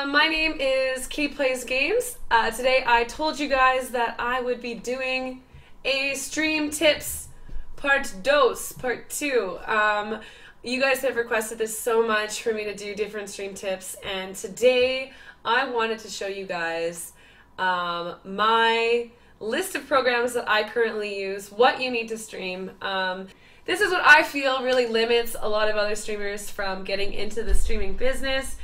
My name is KittyPlaysGames. Today I told you guys that I would be doing a stream tips part 2. You guys have requested this so much for me to do different stream tips, and today I wanted to show you guys my list of programs that I currently use, what you need to stream. This is what I feel really limits a lot of other streamers from getting into the streaming business,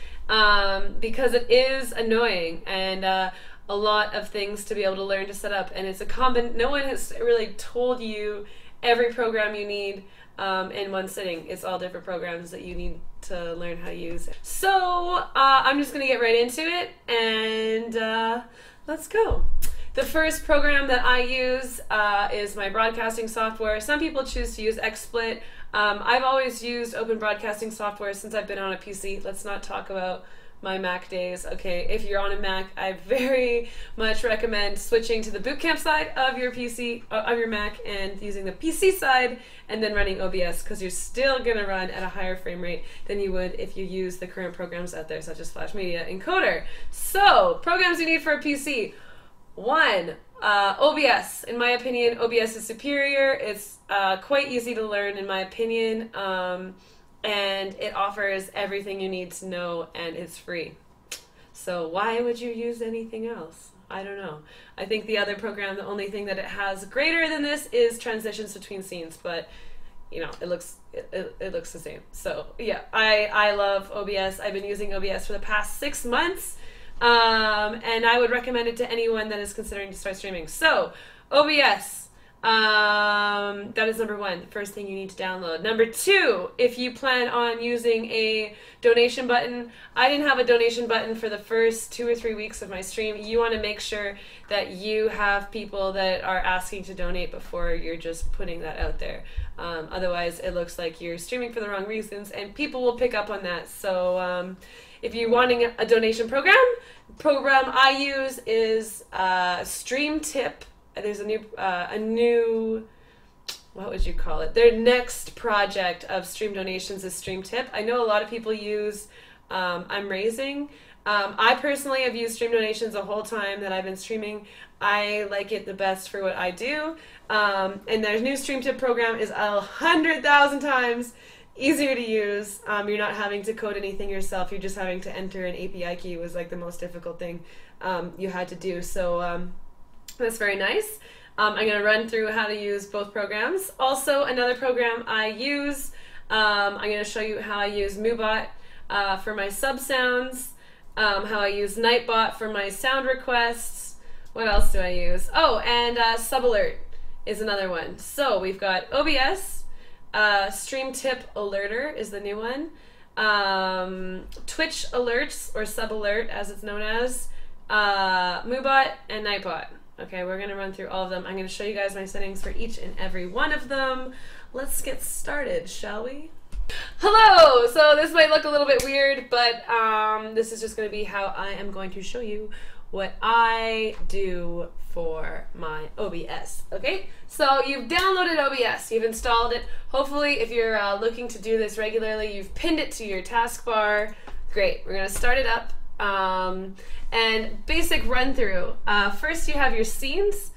because it is annoying and a lot of things to be able to learn to set up, and it's a no one has really told you every program you need in one sitting. It's all different programs that you need to learn how to use. So I'm just gonna get right into it, and let's go. The first program that I use is my broadcasting software. Some people choose to use XSplit. I've always used open broadcasting software since I've been on a PC. Let's not talk about my Mac days. Okay, if you're on a Mac, I very much recommend switching to the bootcamp side of your PC, of your Mac, and using the PC side and then running OBS, because you're still gonna run at a higher frame rate than you would if you use the current programs out there, such as Flash Media Encoder. So, programs you need for a PC. 1, OBS. In my opinion, OBS is superior. It's quite easy to learn, in my opinion, and it offers everything you need to know, and it's free. So why would you use anything else? I don't know. I think the other program, the only thing that it has greater than this is transitions between scenes, but you know, it looks the same. So yeah, I love OBS. I've been using OBS for the past 6 months. And I would recommend it to anyone that is considering to start streaming. So, OBS, that is number 1, first thing you need to download. Number 2, if you plan on using a donation button, I didn't have a donation button for the first 2 or 3 weeks of my stream. You want to make sure that you have people that are asking to donate before you're just putting that out there. Otherwise, it looks like you're streaming for the wrong reasons, and people will pick up on that. So, if you're wanting a donation program I use is Stream Tip. There's a new, what would you call it? Their next project of stream donations is Stream Tip. I know a lot of people use I'm Raising. I personally have used stream donations the whole time that I've been streaming. I like it the best for what I do. And their new Stream Tip program is 100,000 times easier to use. You're not having to code anything yourself. You're just having to enter an API key. Was like the most difficult thing you had to do. So that's very nice. I'm going to run through how to use both programs. Also, another program I use, I'm going to show you how I use MooBot for my sub sounds, how I use Nightbot for my sound requests. What else do I use? Oh, and SubAlert is another one. So we've got OBS, Stream Tip Alerter is the new one. Twitch Alerts, or SubAlert as it's known as, MooBot, and Nightbot. Okay, we're going to run through all of them. I'm going to show you guys my settings for each and every one of them. Let's get started, shall we? Hello! So this might look a little bit weird, but this is just going to be how I am going to show you what I do for my OBS. Okay, so you've downloaded OBS, you've installed it. Hopefully, if you're looking to do this regularly, you've pinned it to your taskbar. Great, we're gonna start it up. And basic run through. First, you have your scenes.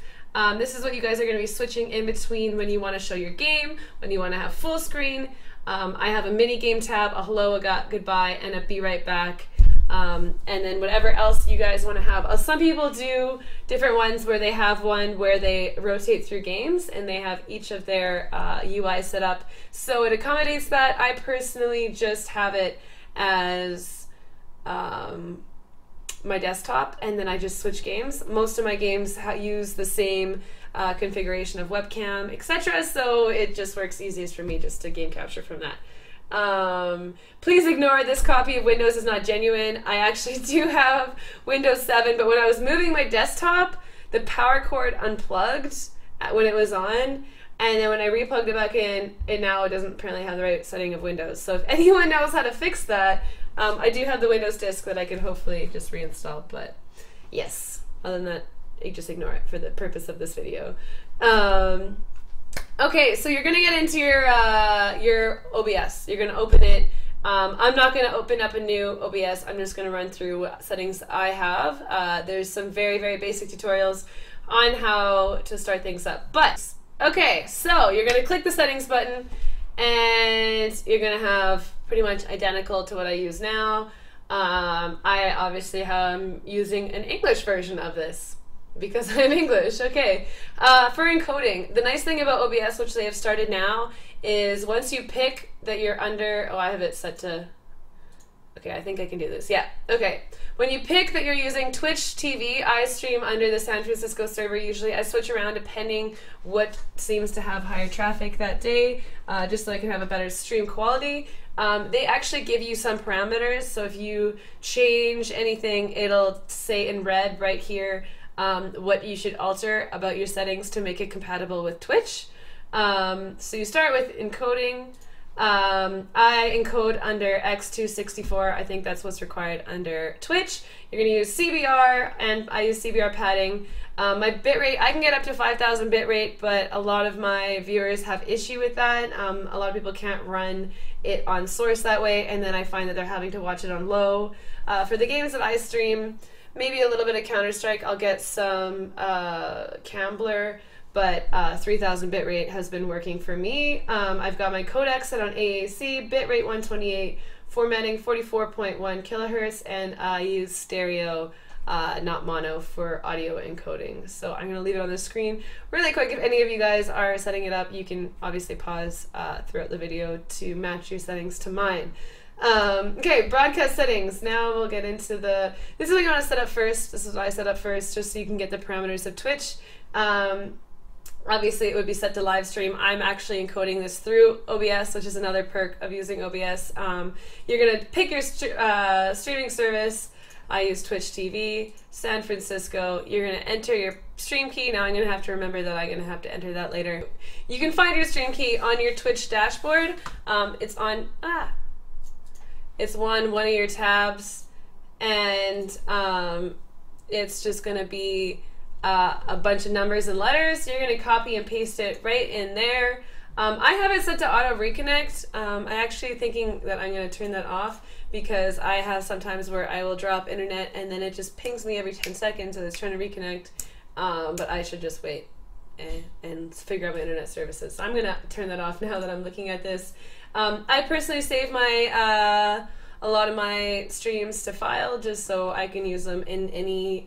This is what you guys are gonna be switching in between when you wanna show your game, when you wanna have full screen. I have a mini game tab, a hello, a goodbye, and a be right back. And then whatever else you guys want to have. Some people do different ones where they have one where they rotate through games and they have each of their UI set up. So it accommodates that. I personally just have it as my desktop, and then I just switch games. Most of my games use the same configuration of webcam, etc. So it just works easiest for me just to game capture from that. Please ignore this copy of Windows is not genuine. I actually do have Windows 7, but when I was moving my desktop, the power cord unplugged when it was on, and then when I replugged it back in, it now doesn't apparently have the right setting of Windows. So if anyone knows how to fix that, I do have the Windows disk that I could hopefully just reinstall, but yes, other than that, you just ignore it for the purpose of this video. Okay, so you're gonna get into your OBS. You're gonna open it I'm not going to open up a new OBS. I'm just going to run through what settings I have. There's some very, very basic tutorials on how to start things up. But, okay, so you're going to click the settings button, and you're going to have pretty much identical to what I use now. I obviously am using an English version of this because I'm English. Okay, for encoding, the nice thing about OBS, which they have started now, is once you pick that you're under, oh, I have it set to, okay, I think I can do this. Yeah, okay. When you pick that you're using Twitch TV, I stream under the San Francisco server. Usually I switch around depending what seems to have higher traffic that day, just so I can have a better stream quality. They actually give you some parameters, so if you change anything, it'll say in red right here what you should alter about your settings to make it compatible with Twitch. So you start with encoding. I encode under X264. I think that's what's required under Twitch. You're going to use CBR, and I use CBR padding. My bitrate, I can get up to 5,000 bitrate, but a lot of my viewers have issue with that. A lot of people can't run it on source that way, and then I find that they're having to watch it on low. For the games that I stream, maybe a little bit of Counter-Strike, I'll get some Cambler, but 3,000 bitrate has been working for me. I've got my codec set on AAC, bitrate 128, formatting 44.1 kilohertz, and I use stereo, not mono, for audio encoding. So I'm going to leave it on the screen really quick. If any of you guys are setting it up, you can obviously pause throughout the video to match your settings to mine. Okay, broadcast settings. Now we'll get into this is what you want to set up first. This is what I set up first, just so you can get the parameters of Twitch. Obviously, it would be set to live stream. I'm actually encoding this through OBS, which is another perk of using OBS. You're going to pick your streaming service. I use Twitch TV, San Francisco. You're going to enter your stream key. Now I'm going to have to remember that I'm going to have to enter that later. You can find your stream key on your Twitch dashboard. It's on one of your tabs, and it's just going to be a bunch of numbers and letters. You're going to copy and paste it right in there. I have it set to auto reconnect. I'm actually thinking that I'm going to turn that off because I have sometimes where I will drop internet and then it just pings me every 10 seconds and it's trying to reconnect. But I should just wait and figure out my internet services. So I'm going to turn that off now that I'm looking at this. I personally save my a lot of my streams to file just so I can use them in any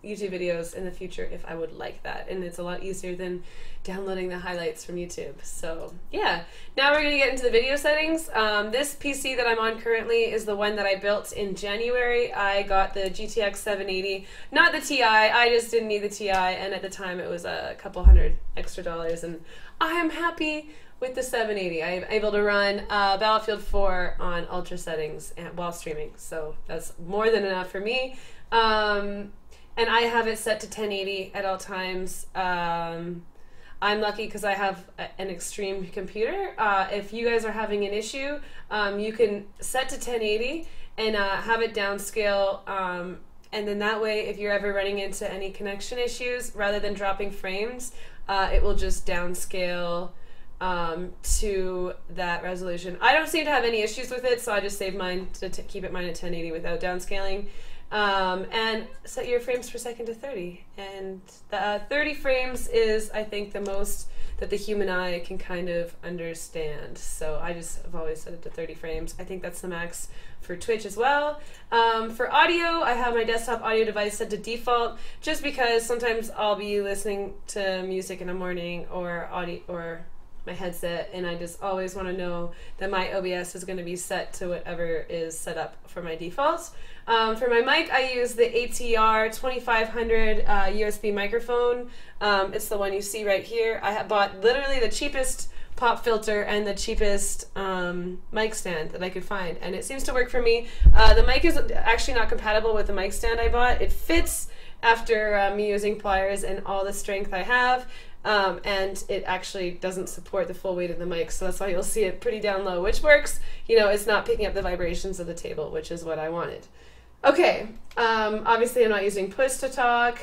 YouTube videos in the future if I would like that. And it's a lot easier than downloading the highlights from YouTube. So yeah, now we're going to get into the video settings. This PC that I'm on currently is the one that I built in January. I got the GTX 780, not the TI. I just didn't need the TI, and at the time it was a couple $100 extra, and I am happy with the 780. I'm able to run Battlefield 4 on ultra settings while streaming, so that's more than enough for me. And I have it set to 1080 at all times. I'm lucky because I have an extreme computer. If you guys are having an issue, you can set to 1080 and have it downscale, and then that way if you're ever running into any connection issues, rather than dropping frames, it will just downscale to that resolution. I don't seem to have any issues with it, so I just save mine to keep it mine at 1080 without downscaling. And set your frames per second to 30. And 30 frames is, I think, the most that the human eye can kind of understand. So I just have always set it to 30 frames. I think that's the max for Twitch as well. For audio, I have my desktop audio device set to default, just because sometimes I'll be listening to music in the morning or audio or my headset, and I just always want to know that my OBS is going to be set to whatever is set up for my defaults. For my mic, I use the ATR 2500 USB microphone. It's the one you see right here. I have bought literally the cheapest pop filter and the cheapest mic stand that I could find, and it seems to work for me. The mic is actually not compatible with the mic stand I bought. It fits after me using pliers and all the strength I have. And it actually doesn't support the full weight of the mic, so that's why you'll see it pretty down low, which works. You know, it's not picking up the vibrations of the table, which is what I wanted. Okay, obviously I'm not using push to talk.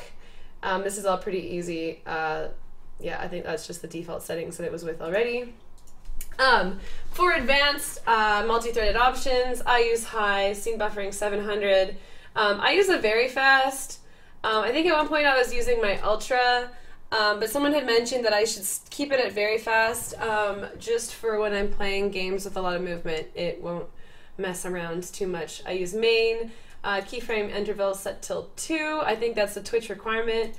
This is all pretty easy. Yeah, I think that's just the default settings that it was with already. For advanced multi-threaded options, I use high, scene buffering 700. I use a very fast. I think at one point I was using my ultra, but someone had mentioned that I should keep it at very fast, just for when I'm playing games with a lot of movement. It won't mess around too much. I use main, keyframe interval set till 2. I think that's the Twitch requirement.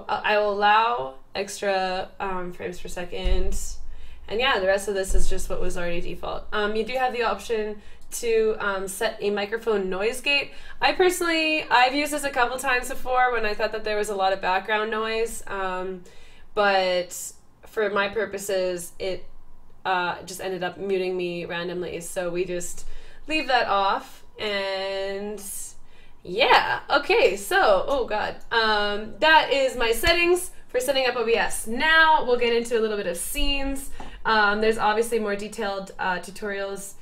I will allow extra frames per second. And yeah, the rest of this is just what was already default. You do have the option to set a microphone noise gate. I've used this a couple times before when I thought that there was a lot of background noise, but for my purposes, it just ended up muting me randomly. So we just leave that off, and yeah, okay, so, oh god, that is my settings for setting up OBS. Now we'll get into a little bit of scenes. There's obviously more detailed tutorials.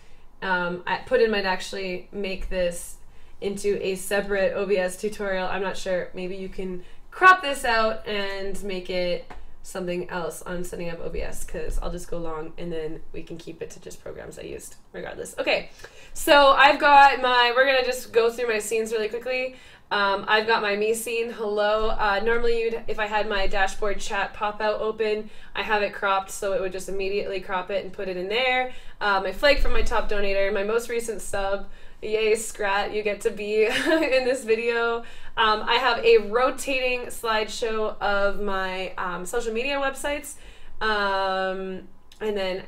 Putin might actually make this into a separate OBS tutorial. I'm not sure. Maybe you can crop this out and make it something else on setting up OBS, because I'll just go long and then we can keep it to just programs I used regardless. Okay, so I've got we're gonna just go through my scenes really quickly. I've got my me scene, hello. Normally if I had my dashboard chat pop out open, I have it cropped so it would just immediately crop it and put it in there. My flag from my top donator, my most recent sub, yay Scrat, you get to be in this video. I have a rotating slideshow of my social media websites, and then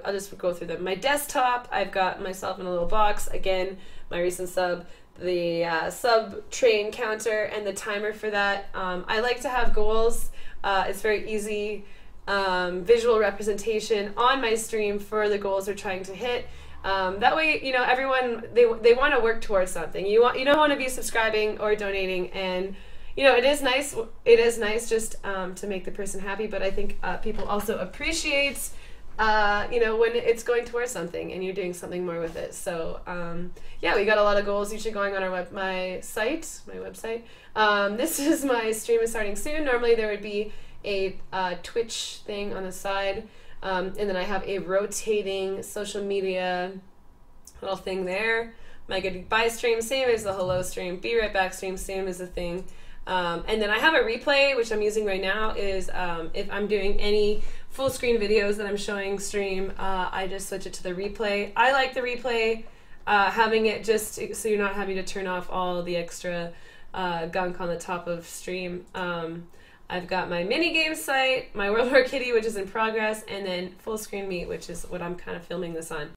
I'll just go through them. My desktop, I've got myself in a little box, again, my recent sub, the sub train counter and the timer for that. I like to have goals. It's very easy visual representation on my stream for the goals we're trying to hit. That way, you know, everyone, they want to work towards something. You don't want to be subscribing or donating, and you know, it is nice just to make the person happy, but I think people also appreciate you know, when it's going towards something and you're doing something more with it. So yeah, we got a lot of goals usually going on my website. This is my stream is starting soon. Normally there would be a Twitch thing on the side, and then I have a rotating social media little thing there. My goodbye stream, same as the hello stream. Be right back stream, same as the thing. And then I have a replay, which I'm using right now, is if I'm doing any full screen videos that I'm showing stream, I just switch it to the replay. I like the replay, having it just so you're not having to turn off all the extra gunk on the top of stream. I've got my mini game site, my World War Kitty, which is in progress, and then full screen meet, which is what I'm kind of filming this on.